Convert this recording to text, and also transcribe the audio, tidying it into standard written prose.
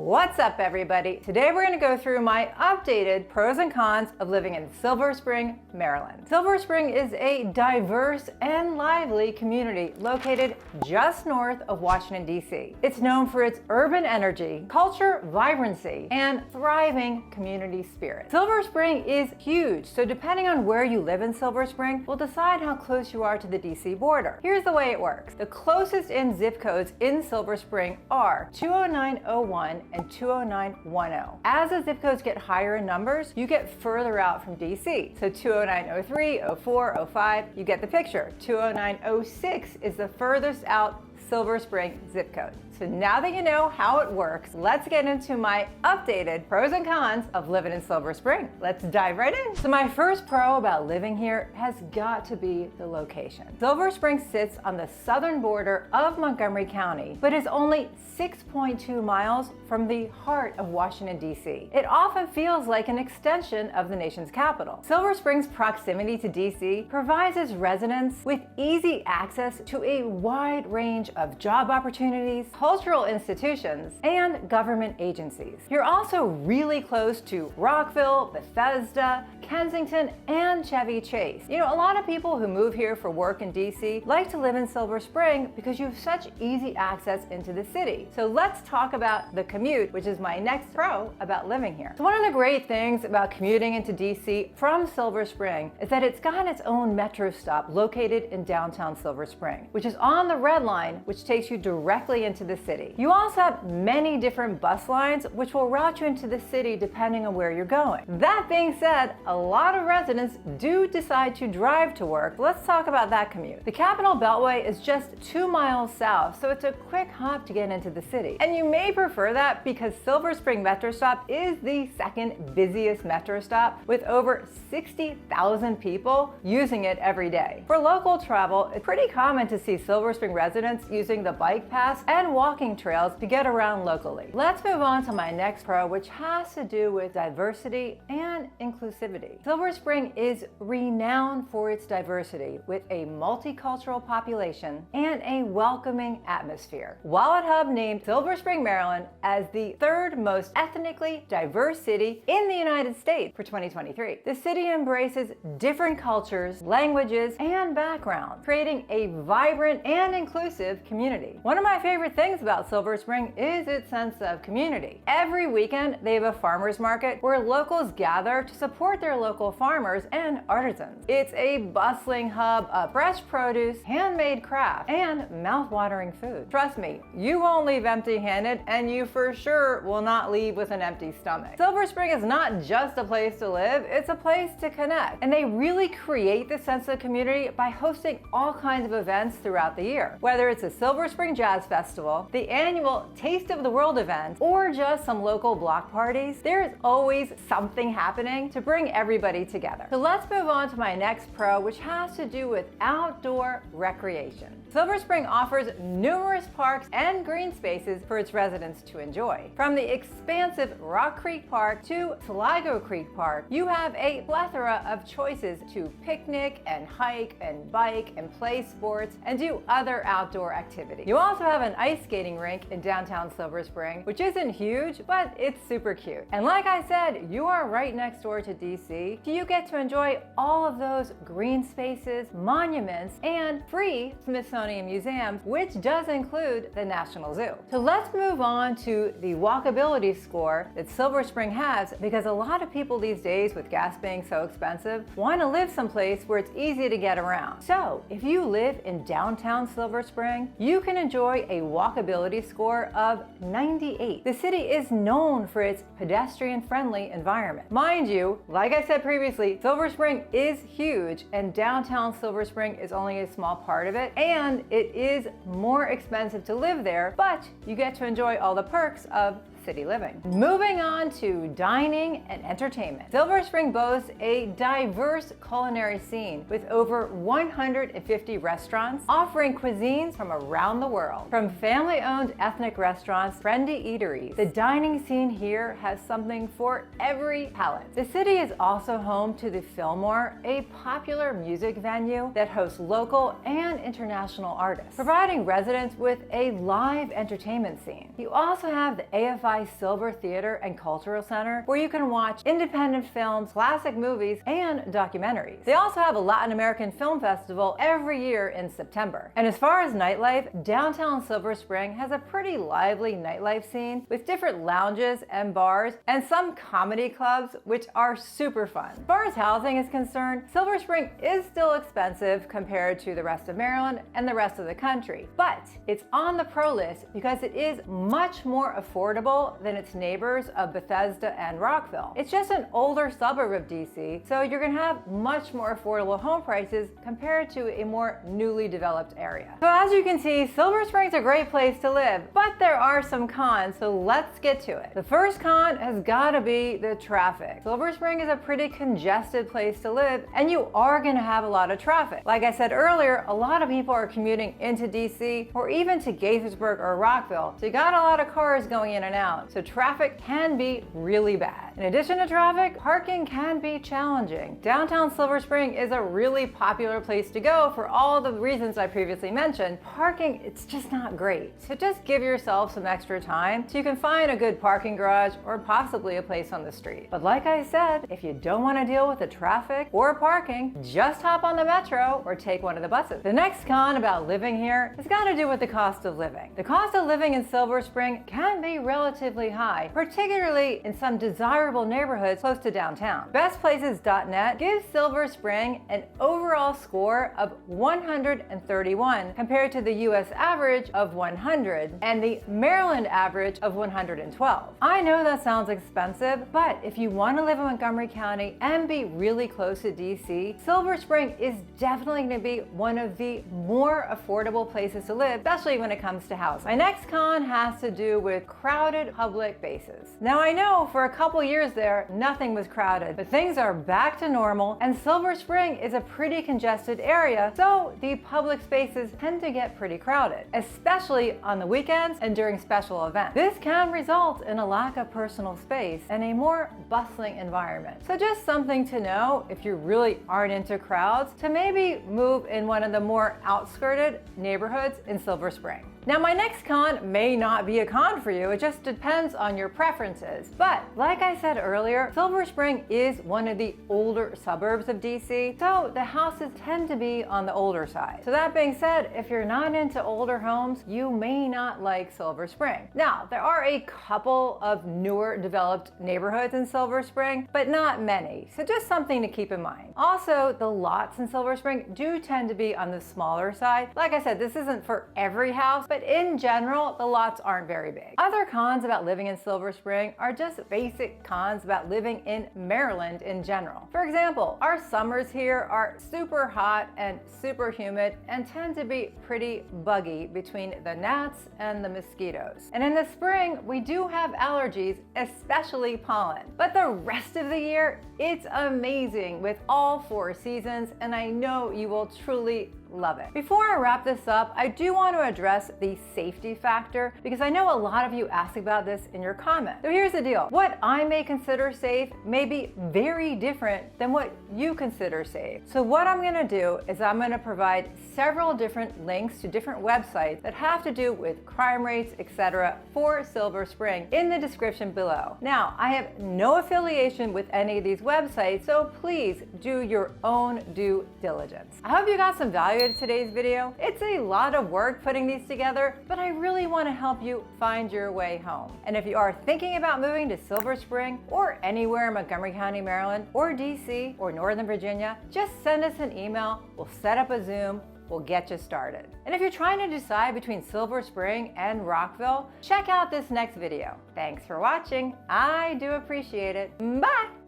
What's up, everybody? Today we're going to go through my updated pros and cons of living in Silver Spring, Maryland. Silver Spring is a diverse and lively community located just north of Washington, D.C. It's known for its urban energy, culture, vibrancy, and thriving community spirit. Silver Spring is huge, so depending on where you live in Silver Spring will decide how close you are to the D.C. border. Here's the way it works. The closest in zip codes in Silver Spring are 20901 and 20910. As the zip codes get higher in numbers, you get further out from DC. So 20903, 04, 05, you get the picture. 20906 is the furthest out Silver Spring zip code. So now that you know how it works, let's get into my updated pros and cons of living in Silver Spring. Let's dive right in. So my first pro about living here has got to be the location. Silver Spring sits on the southern border of Montgomery County, but is only 6.2 miles from the heart of Washington, D.C. It often feels like an extension of the nation's capital. Silver Spring's proximity to D.C. provides its residents with easy access to a wide range of job opportunities, cultural institutions, and government agencies. You're also really close to Rockville, Bethesda, Kensington, and Chevy Chase. You know, a lot of people who move here for work in DC like to live in Silver Spring because you have such easy access into the city. So let's talk about the commute, which is my next pro about living here. So one of the great things about commuting into DC from Silver Spring is that it's got its own metro stop located in downtown Silver Spring, which is on the Red Line, which takes you directly into the city. You also have many different bus lines which will route you into the city depending on where you're going. That being said, a lot of residents do decide to drive to work. Let's talk about that commute. The Capitol Beltway is just 2 miles south, so it's a quick hop to get into the city. And you may prefer that because Silver Spring Metro Stop is the second busiest metro stop with over 60,000 people using it every day. For local travel, it's pretty common to see Silver Spring residents using the bike paths and walking trails to get around locally. Let's move on to my next pro, which has to do with diversity and inclusivity. Silver Spring is renowned for its diversity with a multicultural population and a welcoming atmosphere. Wallet Hub named Silver Spring, Maryland as the third most ethnically diverse city in the United States for 2023. The city embraces different cultures, languages, and backgrounds, creating a vibrant and inclusive community. One of my favorite things about Silver Spring is its sense of community. Every weekend, they have a farmers market where locals gather to support their local farmers and artisans. It's a bustling hub of fresh produce, handmade crafts, and mouth-watering food. Trust me, you won't leave empty-handed, and you for sure will not leave with an empty stomach. Silver Spring is not just a place to live, it's a place to connect. And they really create this sense of community by hosting all kinds of events throughout the year. Whether it's a Silver Spring Jazz Festival, the annual Taste of the World event, or just some local block parties, there's always something happening to bring everybody together. So let's move on to my next pro, which has to do with outdoor recreation. Silver Spring offers numerous parks and green spaces for its residents to enjoy. From the expansive Rock Creek Park to Sligo Creek Park, you have a plethora of choices to picnic and hike and bike and play sports and do other outdoor activities. You also have an ice skating rink in downtown Silver Spring, which isn't huge, but it's super cute. And like I said, you are right next door to DC, so you get to enjoy all of those green spaces, monuments, and free Smithsonian museums, which does include the National Zoo. So let's move on to the walkability score that Silver Spring has, because a lot of people these days, with gas being so expensive, want to live someplace where it's easy to get around. So if you live in downtown Silver Spring, you can enjoy a walkability score of 98. The city is known for its pedestrian-friendly environment. Mind you, like I said previously, Silver Spring is huge and downtown Silver Spring is only a small part of it, and it is more expensive to live there, but you get to enjoy all the perks of city living. Moving on to dining and entertainment. Silver Spring boasts a diverse culinary scene with over 150 restaurants offering cuisines from around the world. From family-owned ethnic restaurants, trendy eateries, the dining scene here has something for every palate. The city is also home to the Fillmore, a popular music venue that hosts local and international artists, providing residents with a live entertainment scene. You also have the AFI nearby Silver Theater and Cultural Center where you can watch independent films, classic movies, and documentaries. They also have a Latin American film festival every year in September. And as far as nightlife, downtown Silver Spring has a pretty lively nightlife scene with different lounges and bars and some comedy clubs which are super fun. As far as housing is concerned, Silver Spring is still expensive compared to the rest of Maryland and the rest of the country, but it's on the pro list because it is much more affordable than its neighbors of Bethesda and Rockville. It's just an older suburb of DC, so you're gonna have much more affordable home prices compared to a more newly developed area. So as you can see, Silver Spring's a great place to live, but there are some cons, so let's get to it. The first con has gotta be the traffic. Silver Spring is a pretty congested place to live, and you are gonna have a lot of traffic. Like I said earlier, a lot of people are commuting into DC or even to Gaithersburg or Rockville, so you got a lot of cars going in and out, so traffic can be really bad. In addition to traffic, parking can be challenging. Downtown Silver Spring is a really popular place to go for all the reasons I previously mentioned. Parking, it's just not great. So just give yourself some extra time so you can find a good parking garage or possibly a place on the street. But like I said, if you don't want to deal with the traffic or parking, just hop on the metro or take one of the buses. The next con about living here has got to do with the cost of living. The cost of living in Silver Spring can be relatively high, particularly in some desirable neighborhoods close to downtown. BestPlaces.net gives Silver Spring an overall score of 131 compared to the US average of 100 and the Maryland average of 112. I know that sounds expensive, but if you want to live in Montgomery County and be really close to DC, Silver Spring is definitely going to be one of the more affordable places to live, especially when it comes to housing. My next con has to do with crowded public spaces. Now I know for a couple years there, nothing was crowded, but things are back to normal and Silver Spring is a pretty congested area, so the public spaces tend to get pretty crowded, especially on the weekends and during special events. This can result in a lack of personal space and a more bustling environment. So just something to know if you really aren't into crowds, to maybe move in one of the more outskirted neighborhoods in Silver Spring. Now my next con may not be a con for you, it just depends on your preferences. But like I said earlier, Silver Spring is one of the older suburbs of DC, so the houses tend to be on the older side. So that being said, if you're not into older homes, you may not like Silver Spring. Now, there are a couple of newer developed neighborhoods in Silver Spring, but not many, so just something to keep in mind. Also, the lots in Silver Spring do tend to be on the smaller side. Like I said, this isn't for every house, but in general, the lots aren't very big. Other cons about living in Silver Spring are just basic cons about living in Maryland in general. For example, our summers here are super hot and super humid and tend to be pretty buggy between the gnats and the mosquitoes. And in the spring, we do have allergies, especially pollen. But the rest of the year, it's amazing with all 4 seasons, and I know you will truly love it. Before I wrap this up, I do want to address the safety factor because I know a lot of you ask about this in your comments. So here's the deal. What I may consider safe may be very different than what you consider safe. So what I'm going to do is I'm going to provide several different links to different websites that have to do with crime rates, etc. for Silver Spring in the description below. Now, I have no affiliation with any of these websites, so please do your own due diligence. I hope you got some value to today's video. It's a lot of work putting these together, but I really want to help you find your way home. And if you are thinking about moving to Silver Spring or anywhere in Montgomery County, Maryland, or DC, or Northern Virginia, just send us an email. We'll set up a Zoom. We'll get you started. And if you're trying to decide between Silver Spring and Rockville, check out this next video. Thanks for watching. I do appreciate it. Bye!